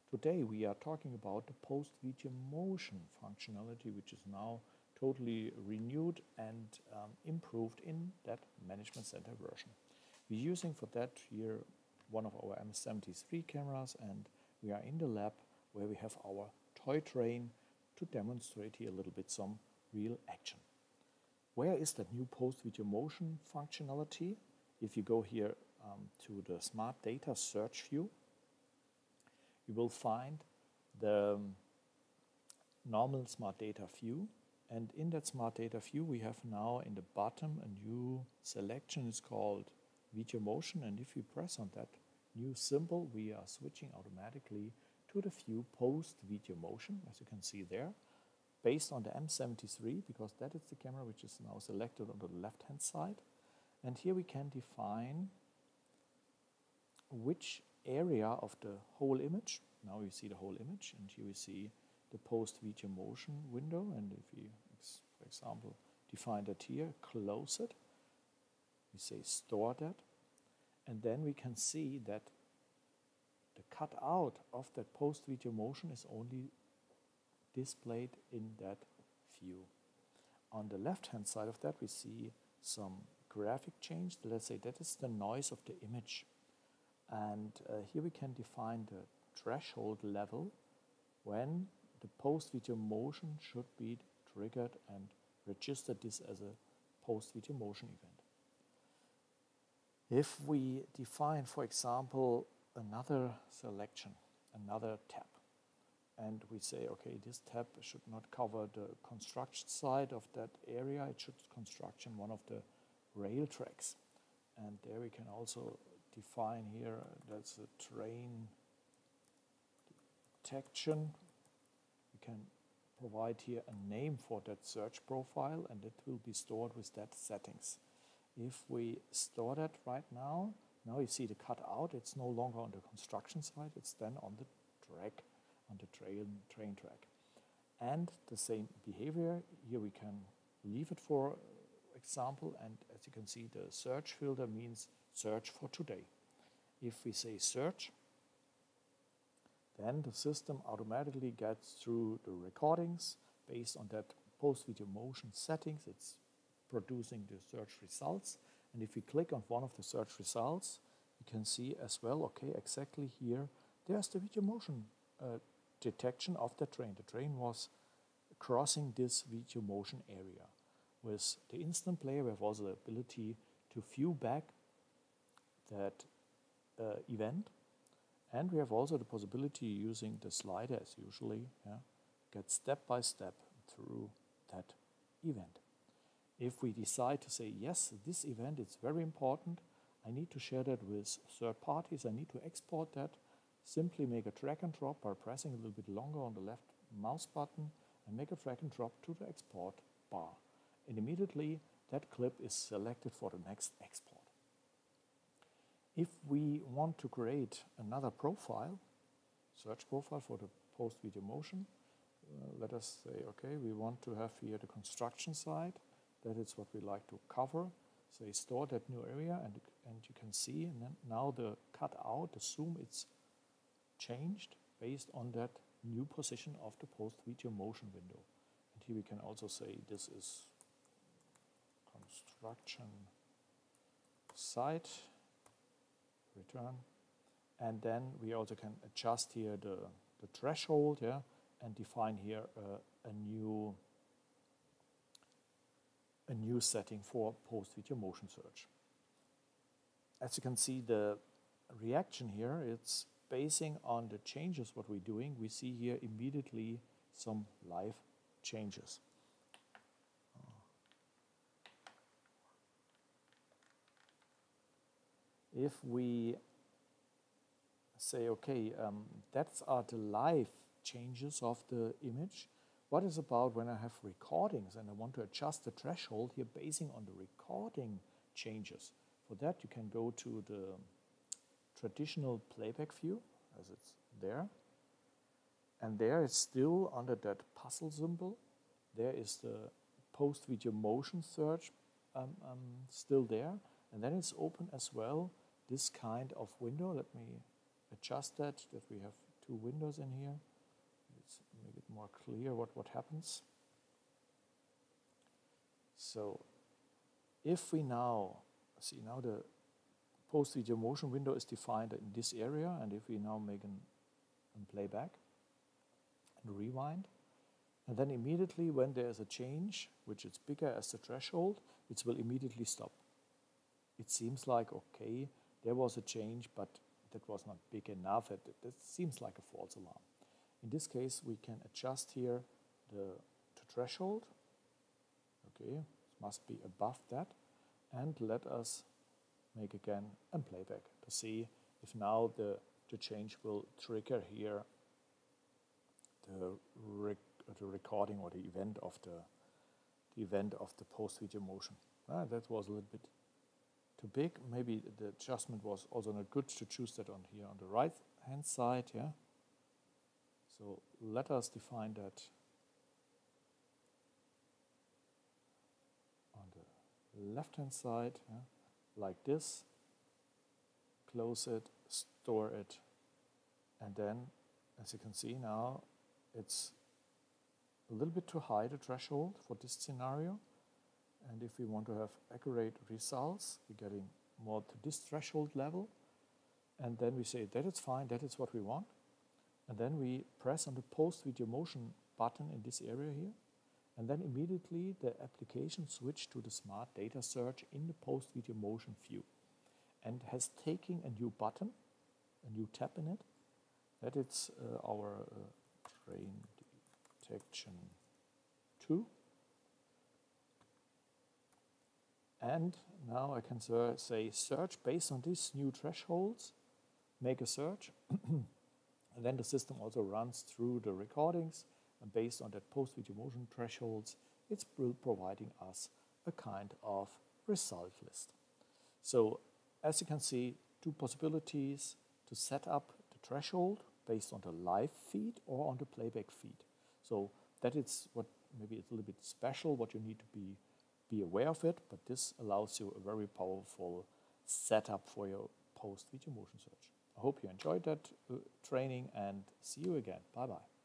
Today we are talking about the post-video motion functionality, which is now totally renewed and improved in that Management Center version. We're using for that here one of our M73 cameras, and we are in the lab where we have our toy train to demonstrate here a little bit some real action. Where is the new post-video motion functionality? If you go here to the Smart Data Search view, you will find the normal Smart Data view, and in that Smart Data view we have now in the bottom a new selection. It's called Video Motion, and if you press on that new symbol we are switching automatically to the view Post-Video Motion, as you can see there, based on the M73, because that is the camera which is now selected on the left hand side. And here we can define which area of the whole image. Now you see the whole image, and here we see the post-video motion window, and if we, for example, define that here, close it, we say store that, and then we can see that the cutout of that post-video motion is only displayed in that view. On the left hand side of that we see some graphic change. Let's say that is the noise of the image. And here we can define the threshold level when the post-video motion should be triggered and register this as a post-video motion event. If we define, for example, another selection, another tab, and we say, okay, this tab should not cover the construction side of that area, it should construction one of the rail tracks. And there we can also define here, that's a train detection. We can provide here a name for that search profile, and it will be stored with that settings. If we store that right now, now you see the cutout, it's no longer on the construction side, it's then on the track, on the train track. And the same behavior, here we can leave it for example, and as you can see the search filter means search for today. If we say search, then the system automatically gets through the recordings based on that post-video motion settings. It's producing the search results, and if we click on one of the search results, you can see as well, okay, exactly here, there's the video motion detection of the train. The train was crossing this video motion area. With the instant player, we have also the ability to view back that event, and we have also the possibility using the slider as usually, get step by step through that event. If we decide to say, yes, this event is very important, I need to share that with third parties, I need to export that, simply make a drag and drop by pressing a little bit longer on the left mouse button and make a drag and drop to the export bar. And immediately that clip is selected for the next export. If we want to create another profile, search profile for the post-video motion, let us say, okay, we want to have here the construction side. That is what we like to cover. Say store that new area, and you can see, and then now the cutout, the zoom, it's changed based on that new position of the post-video motion window. And here we can also say this is construction site, return, and then we also can adjust here the threshold, and define here a new setting for post-video motion search. As you can see, the reaction here, it's basing on the changes what we're doing. We see here immediately some live changes. If we say, okay, that's are the live changes of the image, what is about when I have recordings and I want to adjust the threshold here basing on the recording changes? For that you can go to the traditional playback view, as it's there, and there it's still under that puzzle symbol. There is the post-video motion search still there, and then it's open as well this kind of window. Let me adjust that we have two windows in here. Let's make it more clear what happens. So if we now, see now the post-video motion window is defined in this area, and if we now make a playback and rewind, and then immediately when there is a change, which is bigger as the threshold, it will immediately stop. It seems like, okay, there was a change, but that was not big enough. It seems like a false alarm. In this case, we can adjust here the threshold. Okay, it must be above that. And let us make again a playback to see if now the change will trigger here the recording or the event of the post video motion. That was a little bit too big. Maybe the adjustment was also not good to choose that on here on the right hand side. Yeah. So let us define that on the left hand side, yeah, like this. Close it, store it, and then, as you can see now, it's a little bit too high, the threshold for this scenario. And if we want to have accurate results, we're getting more to this threshold level. And then we say that is fine, that is what we want. And then we press on the post video motion button in this area here. And then immediately the application switched to the smart data search in the post video motion view, and has taken a new button, a new tab in it. That it's our train detection 2. And now I can say search based on these new thresholds, make a search. And then the system also runs through the recordings, and based on that post video motion thresholds, it's providing us a kind of result list. So as you can see, two possibilities to set up the threshold based on the live feed or on the playback feed. So that is what maybe it's a little bit special, what you need to be aware of it, but this allows you a very powerful setup for your post video motion search. I hope you enjoyed that training, and see you again. Bye-bye.